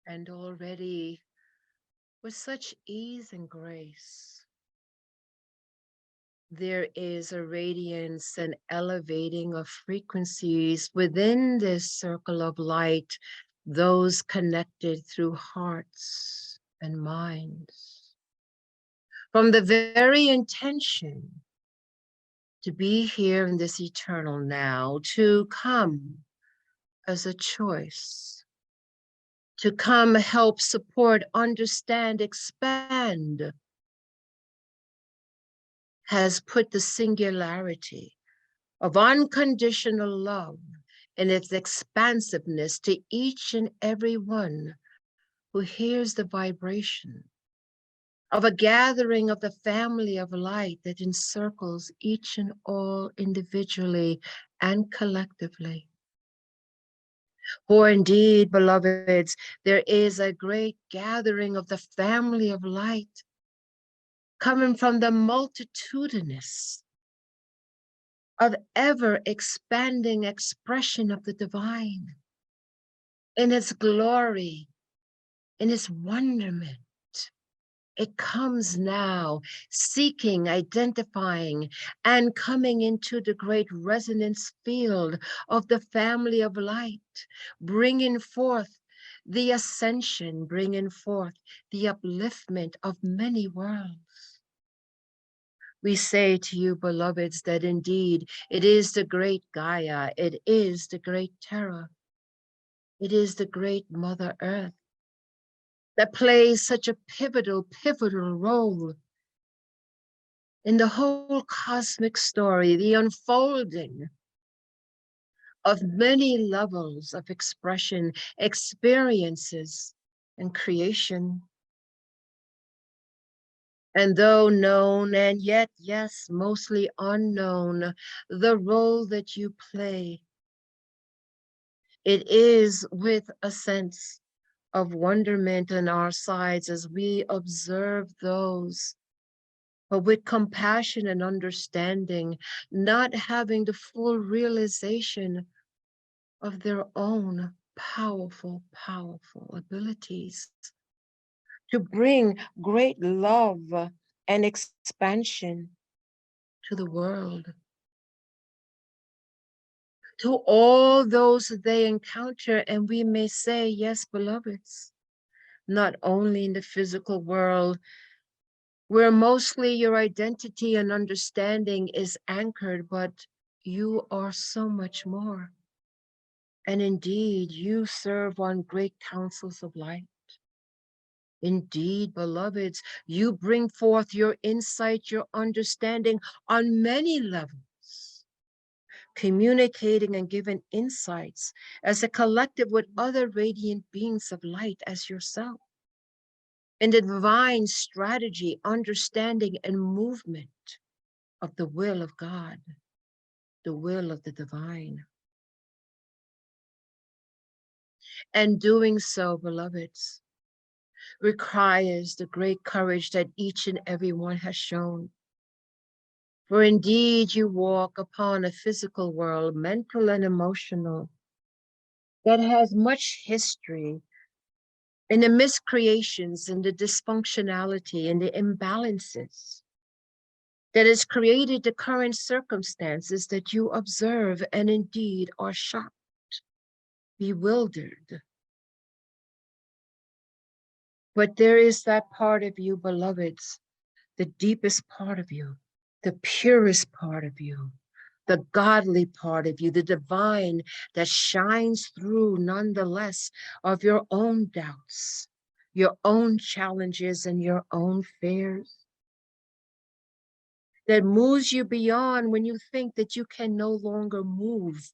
And already, with such ease and grace, there is a radiance and elevating of frequencies within this circle of light, those connected through hearts and minds. From the very intention to be here in this eternal now, to come as a choice, to come, help, support, understand, expand, has put the singularity of unconditional love and its expansiveness to each and every one who hears the vibration of a gathering of the family of light that encircles each and all individually and collectively. For indeed, beloveds, there is a great gathering of the family of light coming from the multitudinous of ever expanding expression of the divine in its glory, in its wonderment. It comes now, seeking, identifying, and coming into the great resonance field of the family of light, bringing forth the ascension, bringing forth the upliftment of many worlds. We say to you, beloveds, that indeed it is the great Gaia, it is the great Terra, it is the great Mother Earth that plays such a pivotal role in the whole cosmic story, the unfolding of many levels of expression, experiences, and creation. And though known, and yet, yes, mostly unknown, the role that you play, it is with a sense of wonderment on our sides as we observe those, but with compassion and understanding, not having the full realization of their own powerful abilities to bring great love and expansion to the world, to all those they encounter. And we may say, yes, beloveds, not only in the physical world, where mostly your identity and understanding is anchored, but you are so much more. And indeed, you serve on great councils of light. Indeed, beloveds, you bring forth your insight, your understanding on many levels, communicating and giving insights as a collective with other radiant beings of light as yourself. In the divine strategy, understanding, and movement of the will of God, the will of the divine. And doing so, beloveds, requires the great courage that each and every one has shown. For indeed, you walk upon a physical world, mental and emotional, that has much history in the miscreations and the dysfunctionality and the imbalances that has created the current circumstances that you observe and indeed are shocked, bewildered. But there is that part of you, beloveds, the deepest part of you, the purest part of you, the godly part of you, the divine that shines through nonetheless of your own doubts, your own challenges, and your own fears. That moves you beyond when you think that you can no longer move.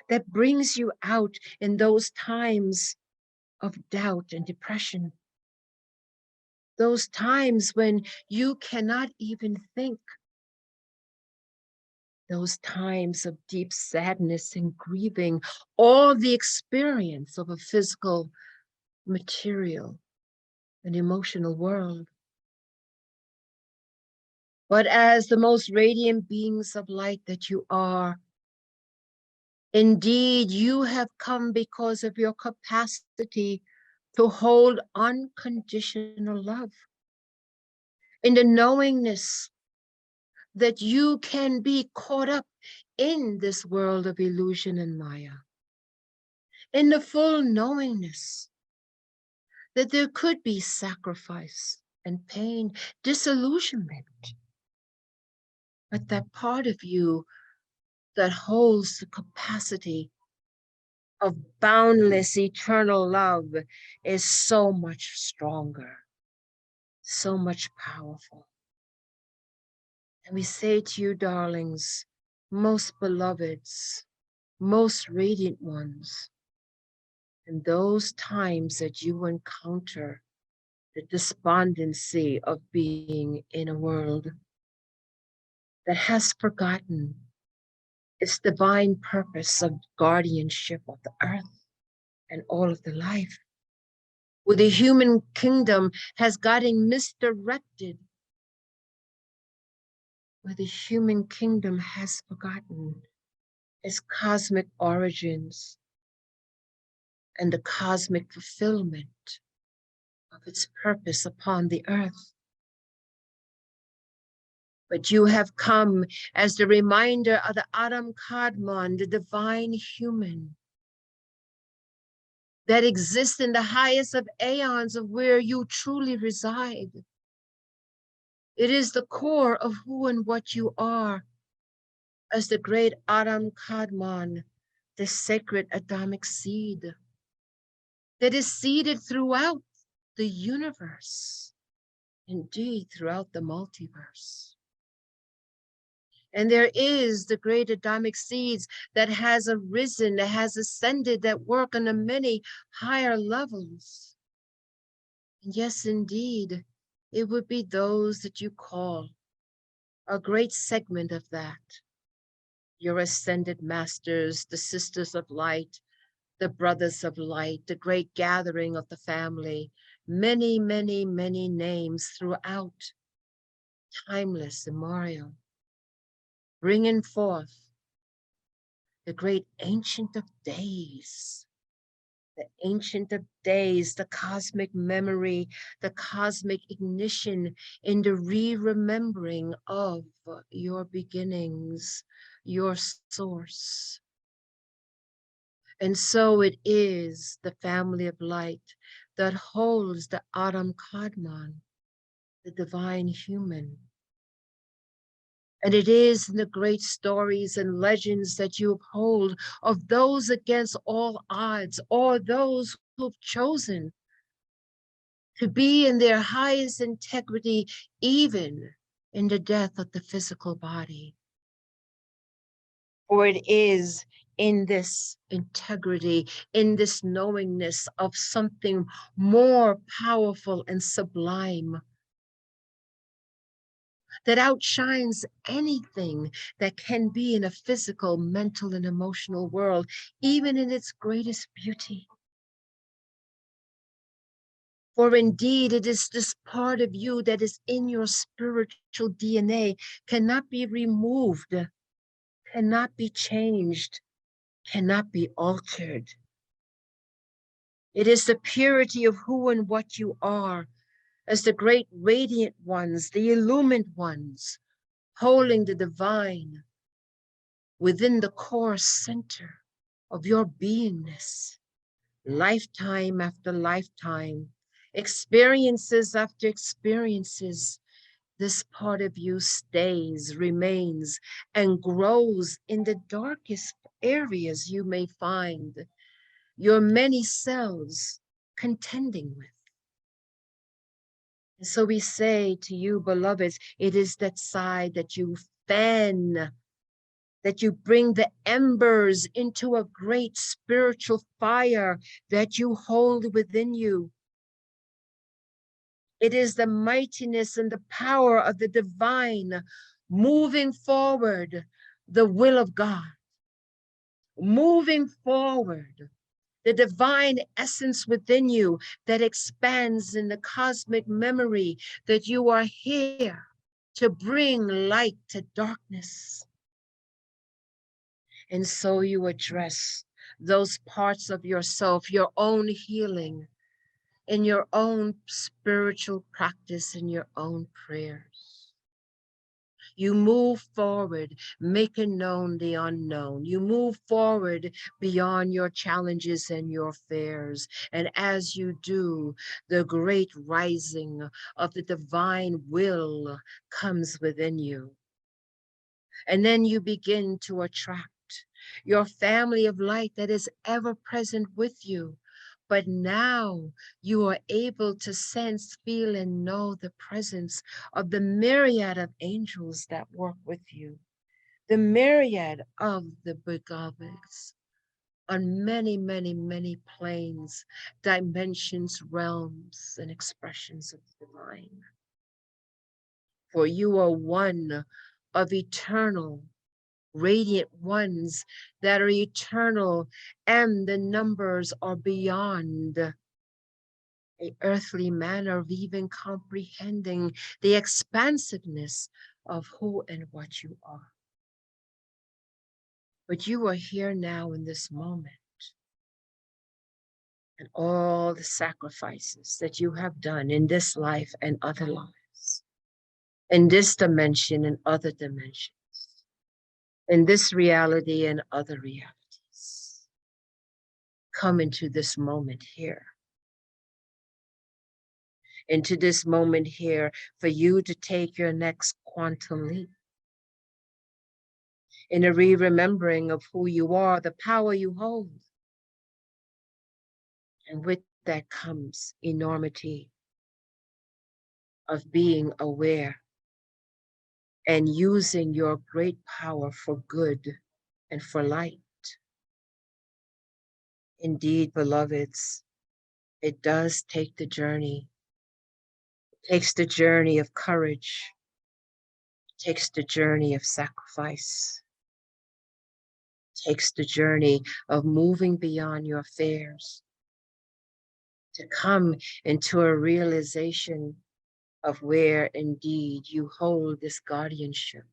That brings you out in those times of doubt and depression. Those times when you cannot even think. Those times of deep sadness and grieving, all the experience of a physical, material, and emotional world. But as the most radiant beings of light that you are, Indeed, you have come because of your capacity to hold unconditional love in the knowingness that you can be caught up in this world of illusion and Maya, in the full knowingness that there could be sacrifice and pain, disillusionment, but that part of you that holds the capacity of boundless eternal love is so much stronger, so much powerful. And we say to you, darlings, most beloveds, most radiant ones, in those times that you encounter the despondency of being in a world that has forgotten its divine purpose of guardianship of the earth and all of the life, where the human kingdom has gotten misdirected, where the human kingdom has forgotten its cosmic origins and the cosmic fulfillment of its purpose upon the earth. But you have come as the reminder of the Adam Kadmon, the divine human, that exists in the highest of aeons of where you truly reside. It is the core of who and what you are as the great Adam Kadmon, the sacred Adamic seed that is seeded throughout the universe, indeed throughout the multiverse. And there is the great Adamic seeds that has arisen, that has ascended, that work on the many higher levels. And yes, indeed, it would be those that you call a great segment of that. Your ascended masters, the sisters of light, the brothers of light, the great gathering of the family, many, many, many names throughout, timeless, immemorial, bringing forth the great Ancient of Days, the Ancient of Days, the cosmic memory, the cosmic ignition in the re-remembering of your beginnings, your source. And so it is the family of light that holds the Adam Kadmon, the divine human. And it is in the great stories and legends that you uphold of those against all odds, or those who've chosen to be in their highest integrity, even in the death of the physical body. For it is in this integrity, in this knowingness of something more powerful and sublime that outshines anything that can be in a physical, mental, and emotional world, even in its greatest beauty. For indeed, it is this part of you that is in your spiritual DNA, cannot be removed, cannot be changed, cannot be altered. It is the purity of who and what you are, as the great radiant ones, the illumined ones, holding the divine within the core center of your beingness, lifetime after lifetime, experiences after experiences. This part of you stays, remains, and grows in the darkest areas you may find your many selves contending with. And so we say to you, beloveds, it is that side that you fan, that you bring the embers into a great spiritual fire that you hold within you. It is the mightiness and the power of the divine moving forward the will of God, moving forward the divine essence within you that expands in the cosmic memory that you are here to bring light to darkness. And so you address those parts of yourself, your own healing, in your own spiritual practice, in your own prayers. You move forward, making known the unknown. You move forward beyond your challenges and your fears. And as you do, the great rising of the divine will comes within you. And then you begin to attract your family of light that is ever present with you. But now you are able to sense, feel, and know the presence of the myriad of angels that work with you, the myriad of the beloveds on many, many, many planes, dimensions, realms, and expressions of the divine. For you are one of eternal radiant ones that are eternal, and the numbers are beyond a earthly manner of even comprehending the expansiveness of who and what you are. But you are here now in this moment, and all the sacrifices that you have done in this life and other lives, in this dimension and other dimensions, in this reality and other realities, come into this moment here. Into this moment here for you to take your next quantum leap. In a re-remembering of who you are, the power you hold. And with that comes enormity of being aware and using your great power for good and for light. Indeed, beloveds, it does take the journey. It takes the journey of courage. It takes the journey of sacrifice. It takes the journey of moving beyond your fears to come into a realization of where indeed you hold this guardianship.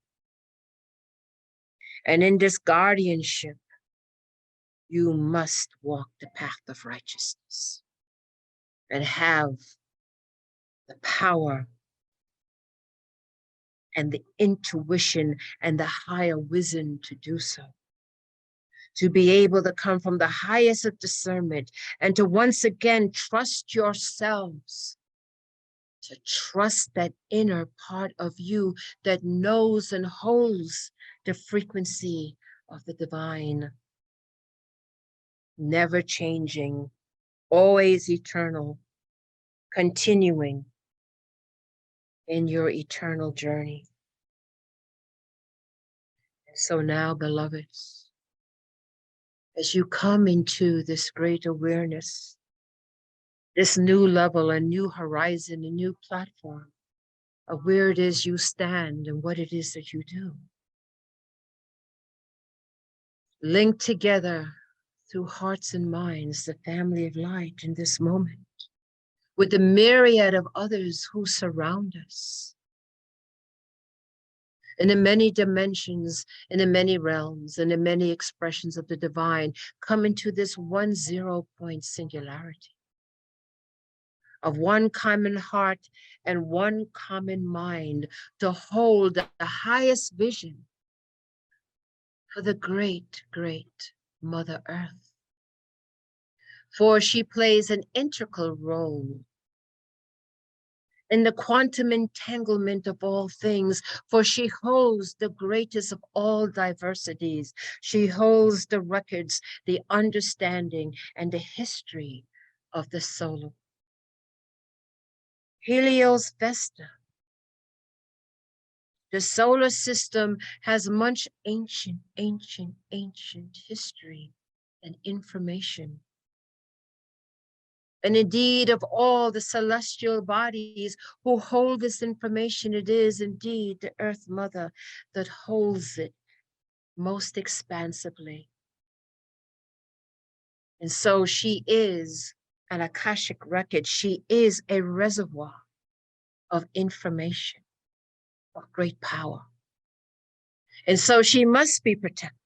And in this guardianship, you must walk the path of righteousness and have the power and the intuition and the higher wisdom to do so. To be able to come from the highest of discernment and to once again trust yourselves, to trust that inner part of you that knows and holds the frequency of the divine, never changing, always eternal, continuing in your eternal journey. So now, beloveds, as you come into this great awareness, this new level, a new horizon, a new platform of where it is you stand and what it is that you do, linked together through hearts and minds, the family of light in this moment, with the myriad of others who surround us, in the many dimensions, in the many realms, in the many expressions of the divine, come into this 1-0 point singularity of one common heart and one common mind to hold the highest vision for the great, great Mother Earth. For she plays an integral role in the quantum entanglement of all things, for she holds the greatest of all diversities. She holds the records, the understanding, and the history of the solar. Helios Vesta. The solar system has much ancient history and information. And indeed, of all the celestial bodies who hold this information, it is indeed the Earth Mother that holds it most expansively. And so she is an Akashic record. She is a reservoir of information, of great power. And so she must be protected.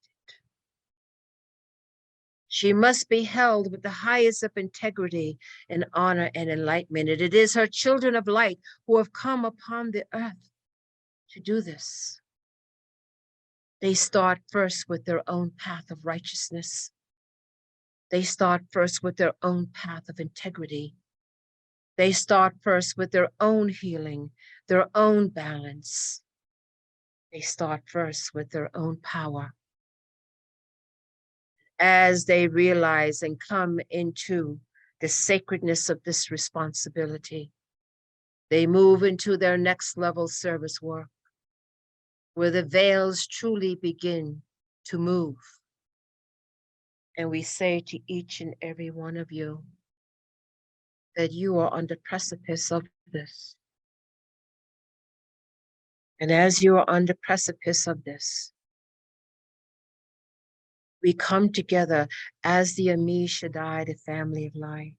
She must be held with the highest of integrity and honor and enlightenment. And it is her children of light who have come upon the earth to do this. They start first with their own path of righteousness. They start first with their own path of integrity. They start first with their own healing, their own balance. They start first with their own power. As they realize and come into the sacredness of this responsibility, they move into their next level service work, where the veils truly begin to move. And we say to each and every one of you that you are on the precipice of this. And as you are on the precipice of this, we come together as the Ami Shaddai, the family of light,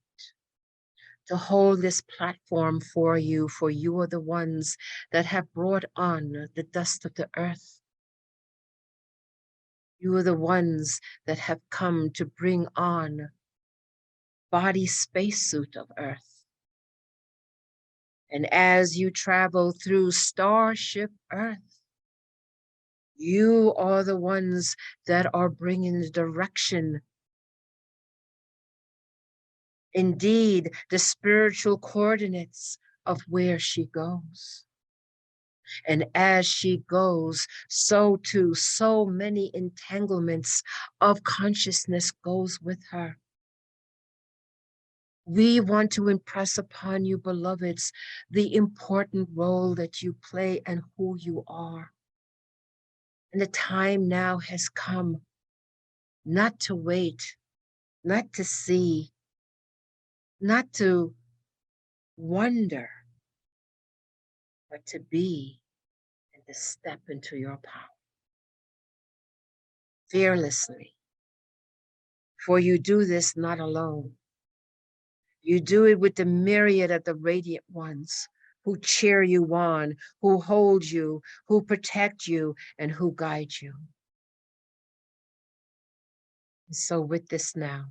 to hold this platform for you are the ones that have brought on the dust of the earth. You are the ones that have come to bring on body spacesuit of earth. And as you travel through Starship Earth, you are the ones that are bringing the direction. Indeed, the spiritual coordinates of where she goes. And as she goes, so too, so many entanglements of consciousness goes with her. We want to impress upon you, beloveds, the important role that you play and who you are. And the time now has come not to wait, not to see, not to wonder, but to be and to step into your power fearlessly. For you do this not alone. You do it with the myriad of the radiant ones who cheer you on, who hold you, who protect you, and who guide you. And so with this now,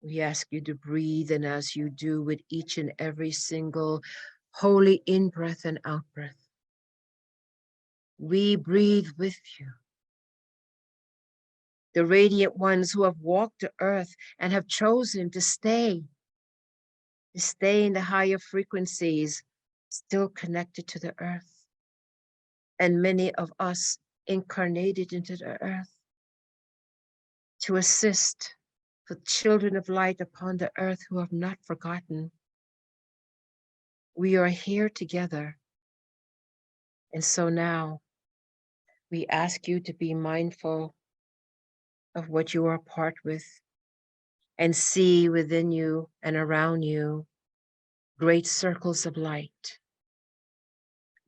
we ask you to breathe, and as you do with each and every single holy in-breath and out-breath, we breathe with you. The radiant ones who have walked the earth and have chosen to stay in the higher frequencies, still connected to the earth. And many of us incarnated into the earth to assist the children of light upon the earth who have not forgotten. We are here together. And so now we ask you to be mindful of what you are part with and see within you and around you great circles of light.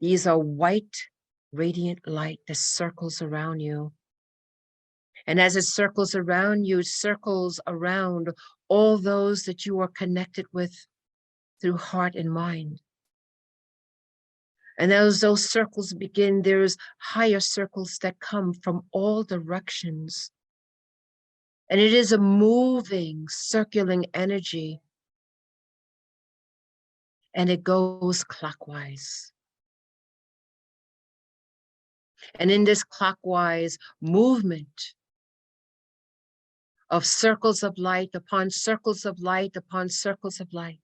These are white, radiant light that circles around you. And as it circles around you, it circles around all those that you are connected with through heart and mind. And as those circles begin, there's higher circles that come from all directions. And it is a moving, circulating energy. And it goes clockwise. And in this clockwise movement of circles of light upon circles of light upon circles of light,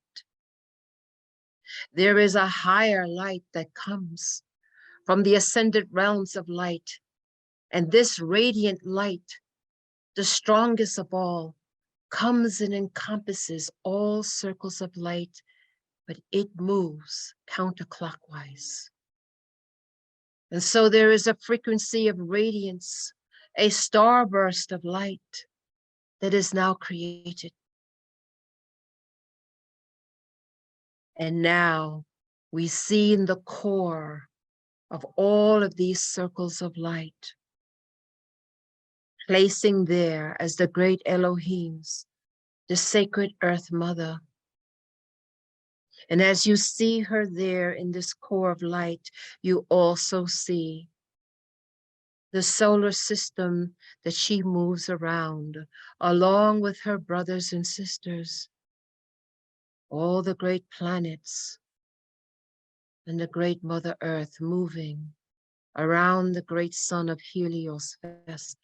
there is a higher light that comes from the ascended realms of light. And this radiant light, the strongest of all, comes and encompasses all circles of light, but it moves counterclockwise. And so there is a frequency of radiance, a starburst of light that is now created. And now we see in the core of all of these circles of light, placing there as the great Elohims, the sacred Earth Mother. And as you see her there in this core of light, you also see the solar system that she moves around, along with her brothers and sisters, all the great planets and the great Mother Earth moving around the great sun of Helios Vesta.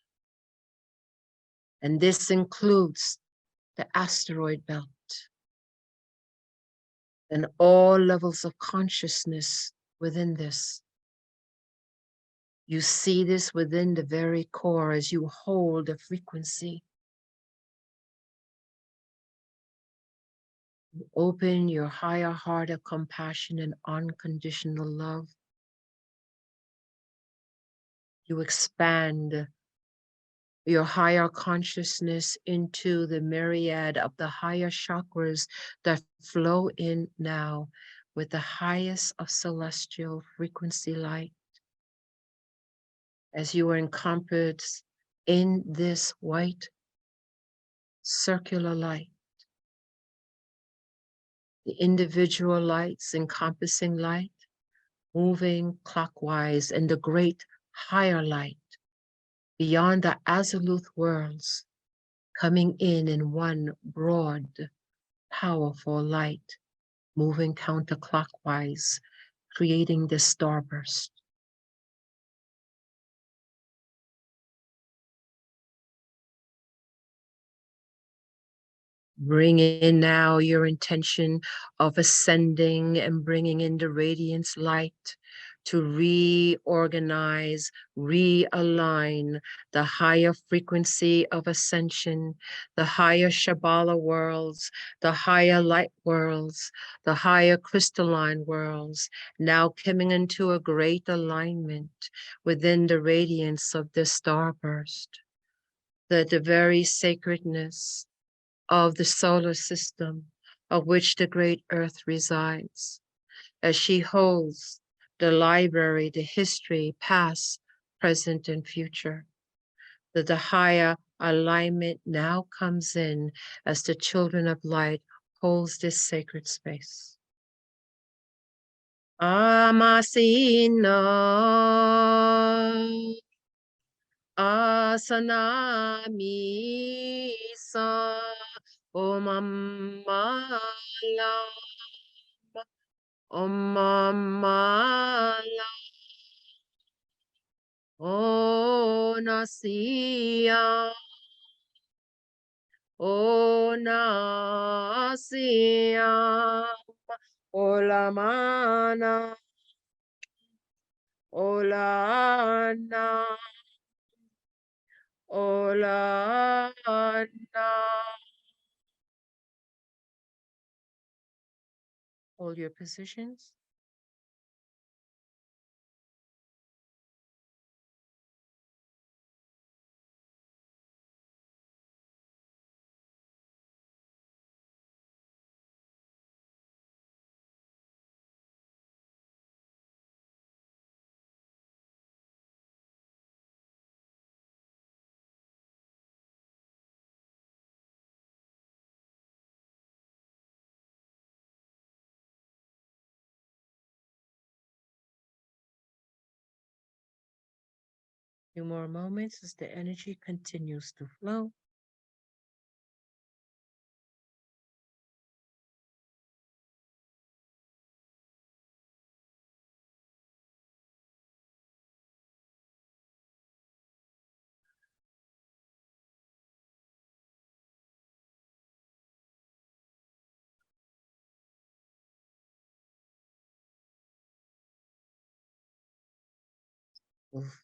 And this includes the asteroid belt and all levels of consciousness within this. You see this within the very core as you hold the frequency. You open your higher heart of compassion and unconditional love. You expand your higher consciousness into the myriad of the higher chakras that flow in now with the highest of celestial frequency light. As you are encompassed in this white circular light, the individual lights encompassing light, moving clockwise, and the great higher light beyond the Azimuth worlds, coming in one broad, powerful light, moving counterclockwise, creating the starburst. Bring in now your intention of ascending and bringing in the radiance light to reorganize, realign the higher frequency of ascension, the higher Shambhala worlds, the higher light worlds, the higher crystalline worlds, now coming into a great alignment within the radiance of the starburst, that the very sacredness of the solar system of which the great earth resides, as she holds the library, the history, past, present, and future, that the higher alignment now comes in as the children of light holds this sacred space. Amasina asanamisa Omamala, Omamala, Onasia, Onasia, Olamana, Olana, Olana. Hold your positions. Few more moments as the energy continues to flow.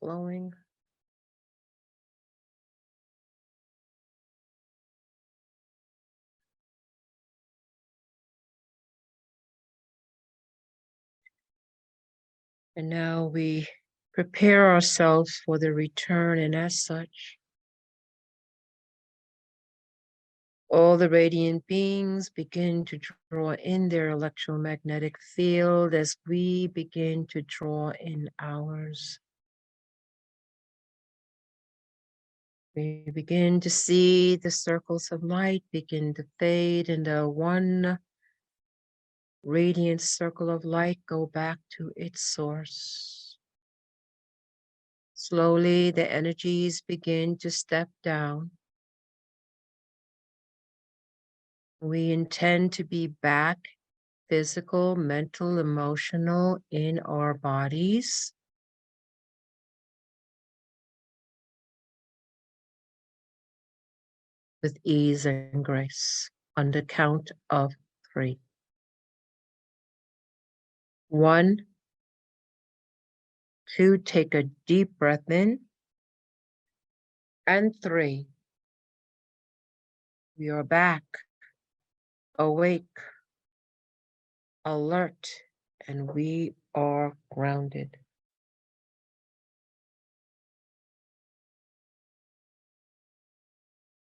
Flowing. And now we prepare ourselves for the return, and as such, all the radiant beings begin to draw in their electromagnetic field as we begin to draw in ours. We begin to see the circles of light begin to fade, and the one radiant circle of light go back to its source. Slowly, the energies begin to step down. We intend to be back, physical, mental, emotional, in our bodies. With ease and grace on the count of 3. 1, 2, take a deep breath in. And 3, we are back, awake, alert, and we are grounded.